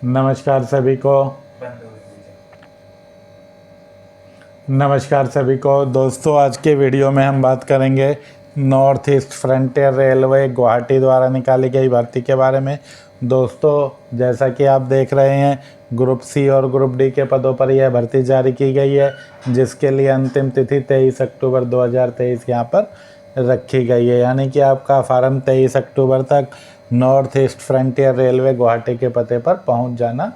नमस्कार सभी को। दोस्तों, आज के वीडियो में हम बात करेंगे north east frontier railway Guwahati द्वारा निकाली गई भर्ती के बारे में। दोस्तों, जैसा कि आप देख रहे हैं, ग्रुप सी और ग्रुप डी के पदों पर यह भर्ती जारी की गई है, जिसके लिए अंतिम तिथि 23 अक्टूबर 2023 यहाँ पर रखी गई है। यानी कि आपका फार्म 23 अक्टूबर तक north east frontier railway Guwahati के पते पर पहुंच जाना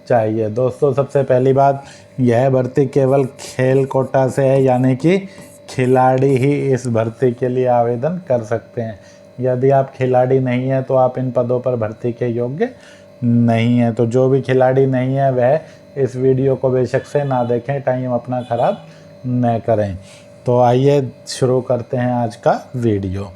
चाहिए। दोस्तों, सबसे पहली बात, यह भर्ती केवल खेल कोटा से है, यानी कि खिलाड़ी ही इस भर्ती के लिए आवेदन कर सकते हैं। यदि आप खिलाड़ी नहीं हैं तो आप इन पदों पर भर्ती के योग्य नहीं हैं। तो जो भी खिलाड़ी नहीं है वह इस वीडियो को बेशक से ना देखें, टाइम अपना ख़राब न करें। तो आइए शुरू करते हैं आज का वीडियो।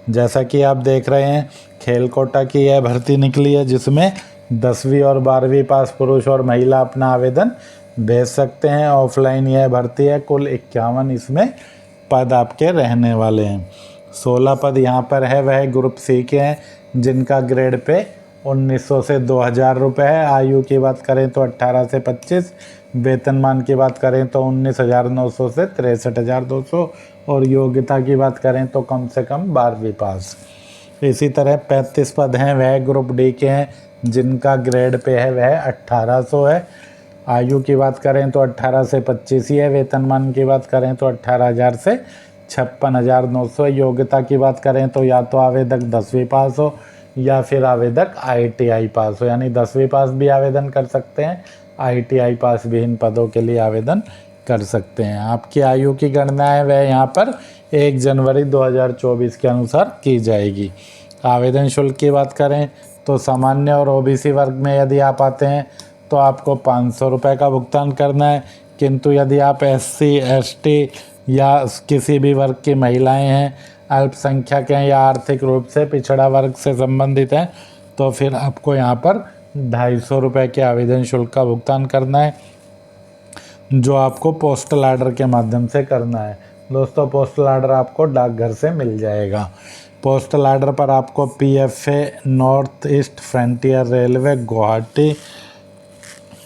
जैसा कि आप देख रहे हैं, खेल कोटा की यह भर्ती निकली है, जिसमें 10वीं और 12वीं पास पुरुष और महिला अपना आवेदन भेज सकते हैं। ऑफलाइन यह भर्ती है। कुल 51 इसमें पद आपके रहने वाले हैं। 16 पद यहाँ पर है, वह ग्रुप सी के हैं, जिनका ग्रेड पे 1900 से 2000 रुपये है। आयु की बात करें तो 18 से 25, वेतनमान की बात करें तो 19,900 से 63,200 और योग्यता की बात करें तो कम से कम 12वीं पास। इसी तरह 35 पद हैं, वह ग्रुप डी के हैं, जिनका ग्रेड पे है वह 1800 है। आयु की बात करें तो 18 से 25 ही है। वेतनमान की बात करें तो 18,000 से 56,900। योग्यता की बात करें तो या तो आवेदक 10वीं पास हो या फिर आवेदक ITI पास हो, यानी 10वीं पास भी आवेदन कर सकते हैं, ITI पास भी इन पदों के लिए आवेदन कर सकते हैं। आपकी आयु की गणना है वह यहाँ पर 1 जनवरी 2024 के अनुसार की जाएगी। आवेदन शुल्क की बात करें तो सामान्य और OBC वर्ग में यदि आप आते हैं तो आपको 500 रुपये का भुगतान करना है, किंतु यदि आप SC ST या किसी भी वर्ग की महिलाएं हैं, अल्पसंख्यक हैं या आर्थिक रूप से पिछड़ा वर्ग से संबंधित हैं, तो फिर आपको यहाँ पर 250 रुपये के आवेदन शुल्क का भुगतान करना है, जो आपको पोस्टल आर्डर के माध्यम से करना है। दोस्तों, पोस्टल आर्डर आपको डाकघर से मिल जाएगा। पोस्टल आर्डर पर आपको PFA north east frontier railway Guwahati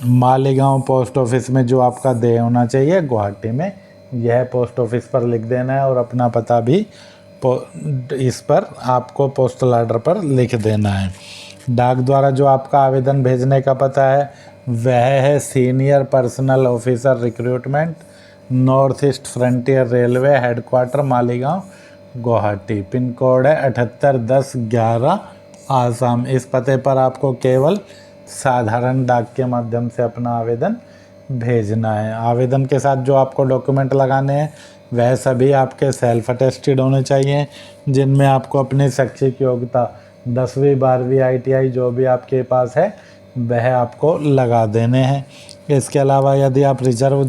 Maligaon post office में जो आपका देय होना चाहिए गुवाहाटी में, यह पोस्ट ऑफिस पर लिख देना है और अपना पता भी इस पर आपको पोस्टल आर्डर पर लिख देना है। डाक द्वारा जो आपका आवेदन भेजने का पता है वह है senior personal officer recruitment, north east frontier railway, headquarter Maligaon Guwahati. Pin code है 781011 आसाम। इस पते पर आपको केवल साधारण डाक के माध्यम से अपना आवेदन भेजना है। आवेदन के साथ जो आपको डॉक्यूमेंट लगाने हैं वह सभी आपके सेल्फ अटेस्टेड होने चाहिए, जिनमें आपको अपनी शैक्षिक योग्यता 10वीं 12वीं ITI जो भी आपके पास है वह आपको लगा देने हैं। इसके अलावा यदि आप रिजर्व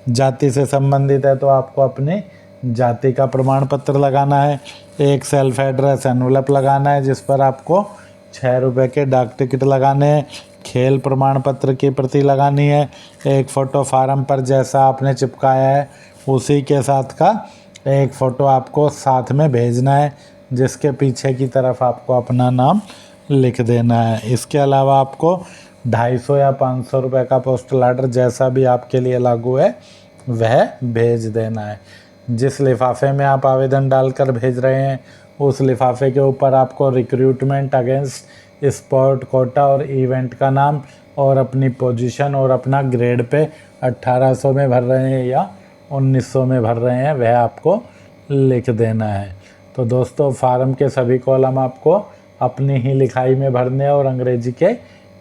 जाति से संबंधित है तो आपको अपनी जाति का प्रमाण पत्र लगाना है। एक सेल्फ एड्रेस एनवलप लगाना है, जिस पर आपको 6 रुपये के डाक टिकट लगाने हैं। खेल प्रमाण पत्र की प्रति लगानी है। एक फ़ोटो फार्म पर जैसा आपने चिपकाया है उसी के साथ का एक फ़ोटो आपको साथ में भेजना है, जिसके पीछे की तरफ आपको अपना नाम लिख देना है। इसके अलावा आपको 250 या 500 रुपये का पोस्टल आर्डर जैसा भी आपके लिए लागू है वह भेज देना है। जिस लिफाफे में आप आवेदन डालकर भेज रहे हैं उस लिफाफे के ऊपर आपको रिक्रूटमेंट अगेंस्ट स्पोर्ट कोटा और इवेंट का नाम और अपनी पोजीशन और अपना ग्रेड पे 1800 में भर रहे हैं या 1900 में भर रहे हैं वह आपको लिख देना है। तो दोस्तों, फार्म के सभी कॉलम आपको अपनी ही लिखाई में भरने हैं और अंग्रेजी के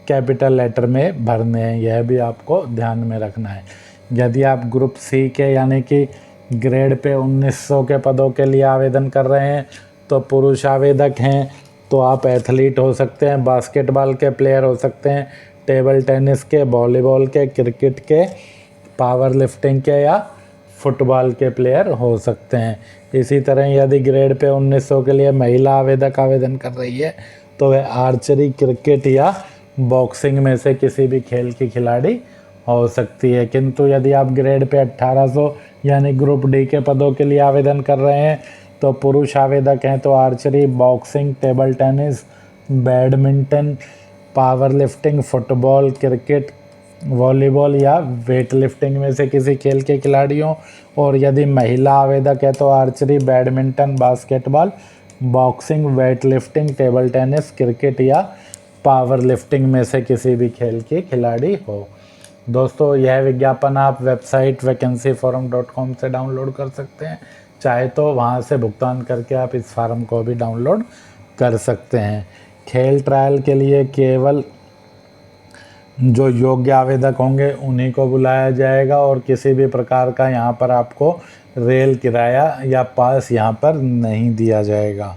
कैपिटल लेटर में भरने हैं, यह भी आपको ध्यान में रखना है। यदि आप ग्रुप सी के यानी कि ग्रेड पे 1900 के पदों के लिए आवेदन कर रहे हैं तो पुरुष आवेदक हैं तो आप एथलीट हो सकते हैं, बास्केटबॉल के प्लेयर हो सकते हैं, टेबल टेनिस के, वॉलीबॉल के, क्रिकेट के, पावर लिफ्टिंग के या फुटबॉल के प्लेयर हो सकते हैं। इसी तरह यदि ग्रेड पे 1900 के लिए महिला आवेदक आवेदन कर रही है तो वह आर्चरी, क्रिकेट या बॉक्सिंग में से किसी भी खेल की खिलाड़ी हो सकती है। किंतु यदि आप ग्रेड पे 1800 यानी ग्रुप डी के पदों के लिए आवेदन कर रहे हैं तो पुरुष आवेदक हैं तो archery, boxing, table tennis, badminton, power lifting, football, cricket, volleyball या वेट लिफ्टिंग में से किसी खेल के खिलाड़ी हों। और यदि महिला आवेदक है तो archery, badminton, basketball, boxing, weight lifting, table tennis, cricket या पावर लिफ्टिंग में से किसी भी खेल के खिलाड़ी हो। दोस्तों, यह विज्ञापन आप वेबसाइट vacancyforum.com से डाउनलोड कर सकते हैं। चाहे तो वहां से भुगतान करके आप इस फार्म को भी डाउनलोड कर सकते हैं। खेल ट्रायल के लिए केवल जो योग्य आवेदक होंगे उन्हीं को बुलाया जाएगा और किसी भी प्रकार का यहाँ पर आपको रेल किराया या पास यहाँ पर नहीं दिया जाएगा।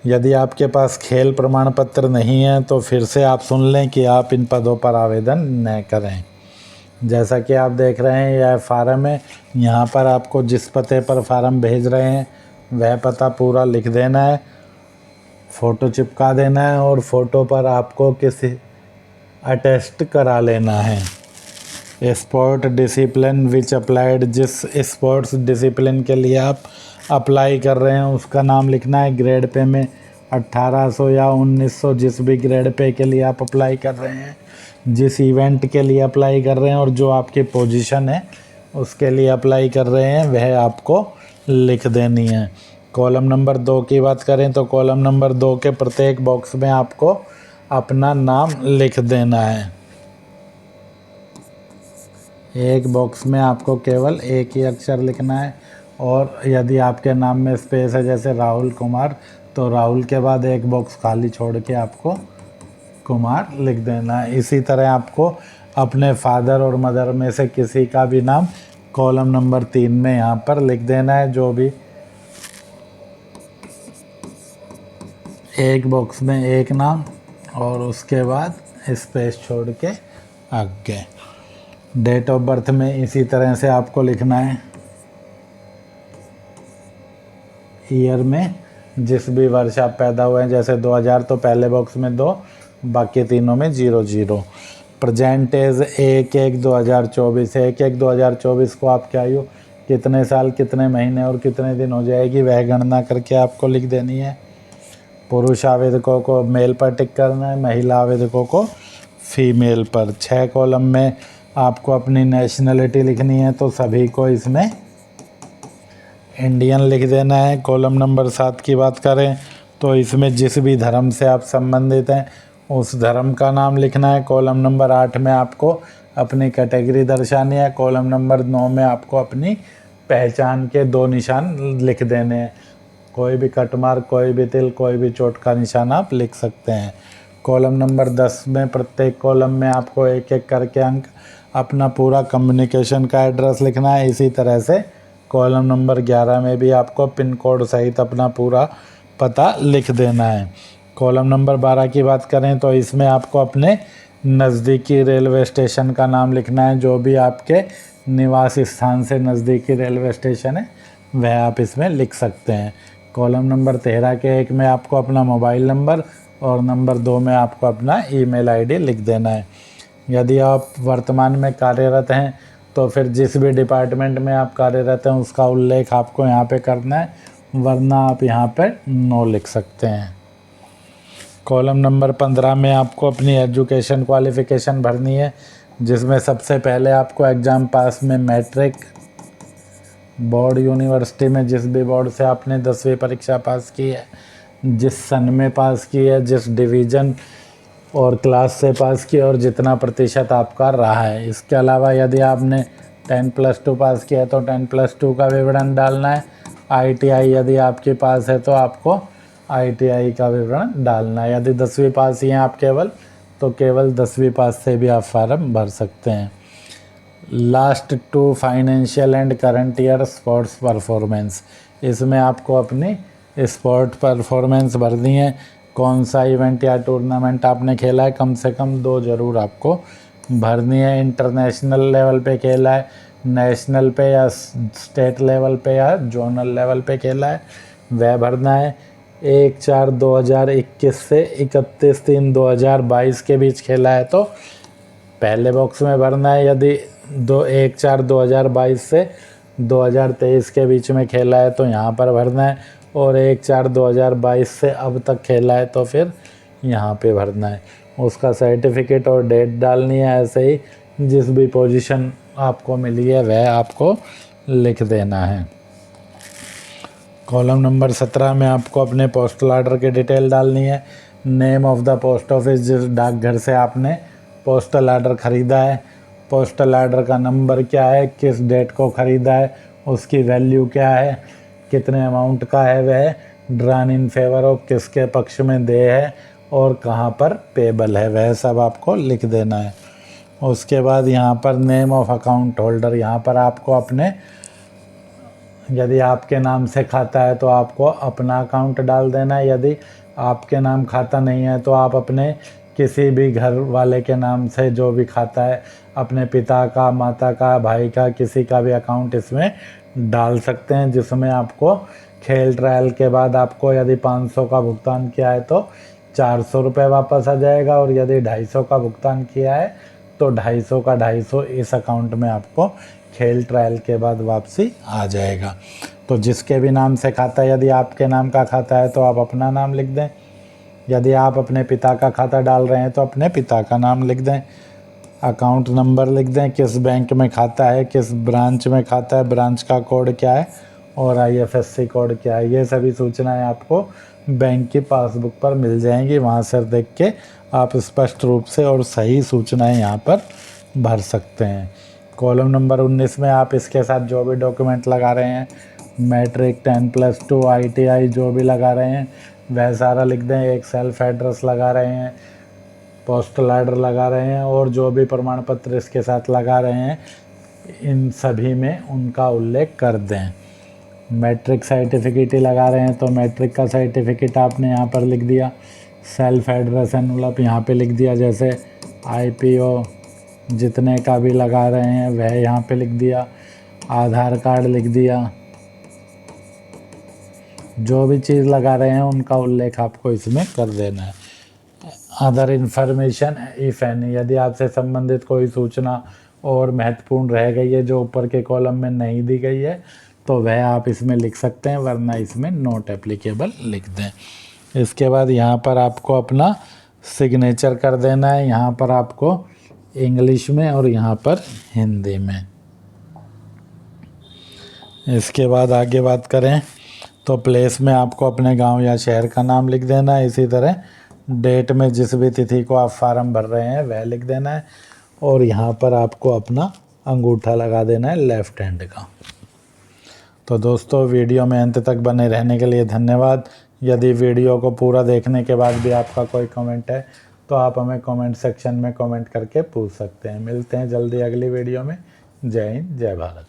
यदि आपके पास खेल प्रमाण पत्र नहीं है तो फिर से आप सुन लें कि आप इन पदों पर आवेदन न करें। जैसा कि आप देख रहे हैं यह फार्म है। यहाँ पर आपको जिस पते पर फार्म भेज रहे हैं वह पता पूरा लिख देना है, फ़ोटो चिपका देना है और फ़ोटो पर आपको किसी अटेस्ट करा लेना है। स्पोर्ट डिसिप्लिन विच अप्लाइड, जिस स्पोर्ट्स डिसिप्लिन के लिए आप अप्लाई कर रहे हैं उसका नाम लिखना है। ग्रेड पे में 1800 या 1900, जिस भी ग्रेड पे के लिए आप अप्लाई कर रहे हैं, जिस इवेंट के लिए अप्लाई कर रहे हैं और जो आपकी पोजीशन है उसके लिए अप्लाई कर रहे हैं वह आपको लिख देनी है। कॉलम नंबर 2 की बात करें तो कॉलम नंबर 2 के प्रत्येक बॉक्स में आपको अपना नाम लिख देना है। एक बॉक्स में आपको केवल एक ही अक्षर लिखना है और यदि आपके नाम में स्पेस है जैसे राहुल कुमार तो राहुल के बाद एक बॉक्स खाली छोड़ के आपको कुमार लिख देना है। इसी तरह आपको अपने फादर और मदर में से किसी का भी नाम कॉलम नंबर 3 में यहाँ पर लिख देना है। जो भी एक बॉक्स में एक नाम और उसके बाद स्पेस छोड़ के आगे। डेट ऑफ बर्थ में इसी तरह से आपको लिखना है। ईयर में जिस भी वर्ष आप पैदा हुए हैं, जैसे 2000 तो पहले बॉक्स में 2, बाकी तीनों में 00। प्रेजेंट एज 1/1/2024 है। 1/1/2024 को आपकी आयु कितने साल, कितने महीने और कितने दिन हो जाएगी वह गणना करके आपको लिख देनी है। पुरुष आवेदकों को मेल पर टिक करना है, महिला आवेदकों को फीमेल पर। 6 कॉलम में आपको अपनी नेशनलिटी लिखनी है तो सभी को इसमें इंडियन लिख देना है। कॉलम नंबर 7 की बात करें तो इसमें जिस भी धर्म से आप संबंधित हैं उस धर्म का नाम लिखना है। कॉलम नंबर 8 में आपको अपनी कैटेगरी दर्शानी है। कॉलम नंबर 9 में आपको अपनी पहचान के 2 निशान लिख देने हैं। कोई भी कट मार्क, कोई भी तिल, कोई भी चोट का निशान आप लिख सकते हैं। कॉलम नंबर 10 में प्रत्येक कॉलम में आपको एक एक करके अंक अपना पूरा कम्युनिकेशन का एड्रेस लिखना है। इसी तरह से कॉलम नंबर 11 में भी आपको पिन कोड सहित अपना पूरा पता लिख देना है। कॉलम नंबर 12 की बात करें तो इसमें आपको अपने नज़दीकी रेलवे स्टेशन का नाम लिखना है। जो भी आपके निवास स्थान से नज़दीकी रेलवे स्टेशन है वह आप इसमें लिख सकते हैं। कॉलम नंबर 13 के 1 में आपको अपना मोबाइल नंबर और नंबर 2 में आपको अपना ईमेल आईडी लिख देना है। यदि आप वर्तमान में कार्यरत हैं तो फिर जिस भी डिपार्टमेंट में आप कार्यरत हैं उसका उल्लेख आपको यहाँ पे करना है, वरना आप यहाँ पे नो लिख सकते हैं। कॉलम नंबर 15 में आपको अपनी एजुकेशन क्वालिफ़िकेशन भरनी है, जिसमें सबसे पहले आपको एग्ज़ाम पास में मैट्रिक, बोर्ड यूनिवर्सिटी में जिस भी बोर्ड से आपने 10वीं परीक्षा पास की है, जिस सन में पास की है, जिस डिवीज़न और क्लास से पास की और जितना प्रतिशत आपका रहा है। इसके अलावा यदि आपने 10+2 पास किया है तो 10+2 का विवरण डालना है। ITI यदि आपके पास है तो आपको ITI का विवरण डालना है। यदि 10वीं पास ही हैं आप तो केवल 10वीं पास से भी आप फार्म भर सकते हैं। Last 2 financial and current year sports performance, इसमें आपको अपनी स्पोर्ट परफॉर्मेंस भरनी है। कौन सा इवेंट या टूर्नामेंट आपने खेला है, कम से कम 2 ज़रूर आपको भरनी है। इंटरनेशनल लेवल पे खेला है, नेशनल पे या स्टेट लेवल पे या जोनल लेवल पे खेला है वह भरना है। 1/4/2021 से 31/3/2022 के बीच खेला है तो पहले बॉक्स में भरना है। यदि 1/4/2022 से 2023 के बीच में खेला है तो यहाँ पर भरना है, और 1/4/2022 से अब तक खेला है तो फिर यहाँ पे भरना है। उसका सर्टिफिकेट और डेट डालनी है। ऐसे ही जिस भी पोजीशन आपको मिली है वह आपको लिख देना है। कॉलम नंबर 17 में आपको अपने पोस्टल आर्डर की डिटेल डालनी है। Name of the post office, जिस डाकघर से आपने पोस्टल आर्डर ख़रीदा है, पोस्टल आर्डर का नंबर क्या है, किस डेट को ख़रीदा है, उसकी वैल्यू क्या है, कितने अमाउंट का है वह, ड्रान इन फेवर ऑफ किसके पक्ष में दे है और कहाँ पर पेबल है, वह सब आपको लिख देना है। उसके बाद यहाँ पर नेम ऑफ अकाउंट होल्डर, यहाँ पर आपको अपने, यदि आपके नाम से खाता है तो आपको अपना अकाउंट डाल देना है। यदि आपके नाम खाता नहीं है तो आप अपने किसी भी घर वाले के नाम से जो भी खाता है, अपने पिता का, माता का, भाई का, किसी का भी अकाउंट इसमें डाल सकते हैं, जिसमें आपको खेल ट्रायल के बाद आपको यदि 500 का भुगतान किया है तो 400 रुपये वापस आ जाएगा, और यदि 250 का भुगतान किया है तो 250 का 250 इस अकाउंट में आपको खेल ट्रायल के बाद वापसी आ जाएगा। तो जिसके भी नाम से खाता है, यदि आपके नाम का खाता है तो आप अपना नाम लिख दें, यदि आप अपने पिता का खाता डाल रहे हैं तो अपने पिता का नाम लिख दें, अकाउंट नंबर लिख दें, किस बैंक में खाता है, किस ब्रांच में खाता है, ब्रांच का कोड क्या है और IFSC कोड क्या है। ये सभी सूचनाएं आपको बैंक की पासबुक पर मिल जाएंगी। वहाँ से देख के आप स्पष्ट रूप से और सही सूचनाएं यहाँ पर भर सकते हैं। कॉलम नंबर 19 में आप इसके साथ जो भी डॉक्यूमेंट लगा रहे हैं, मैट्रिक, 10+2, ITI जो भी लगा रहे हैं वह सारा लिख दें। एक सेल्फ एड्रेस लगा रहे हैं, पोस्टल आर्डर लगा रहे हैं और जो भी प्रमाण पत्र इसके साथ लगा रहे हैं, इन सभी में उनका उल्लेख कर दें। मैट्रिक सर्टिफिकेट ही लगा रहे हैं तो मैट्रिक का सर्टिफिकेट आपने यहाँ पर लिख दिया। सेल्फ एड्रेस एनवलप यहाँ पे लिख दिया, जैसे IPO जितने का भी लगा रहे हैं वह यहाँ पे लिख दिया। आधार कार्ड लिख दिया। जो भी चीज़ लगा रहे हैं उनका उल्लेख आपको इसमें कर देना है। अदर इन्फॉर्मेशन इफ एनी, यदि आपसे संबंधित कोई सूचना और महत्वपूर्ण रह गई है जो ऊपर के कॉलम में नहीं दी गई है तो वह आप इसमें लिख सकते हैं, वरना इसमें नॉट एप्लीकेबल लिख दें। इसके बाद यहाँ पर आपको अपना सिग्नेचर कर देना है, यहाँ पर आपको इंग्लिश में और यहाँ पर हिंदी में। इसके बाद आगे बात करें तो प्लेस में आपको अपने गांव या शहर का नाम लिख देना है। इसी तरह डेट में जिस भी तिथि को आप फार्म भर रहे हैं वह लिख देना है, और यहाँ पर आपको अपना अंगूठा लगा देना है लेफ़्ट हैंड का। तो दोस्तों, वीडियो में अंत तक बने रहने के लिए धन्यवाद। यदि वीडियो को पूरा देखने के बाद भी आपका कोई कमेंट है तो आप हमें कमेंट सेक्शन में कमेंट करके पूछ सकते हैं। मिलते हैं जल्दी अगली वीडियो में। जय हिंद, जय भारत।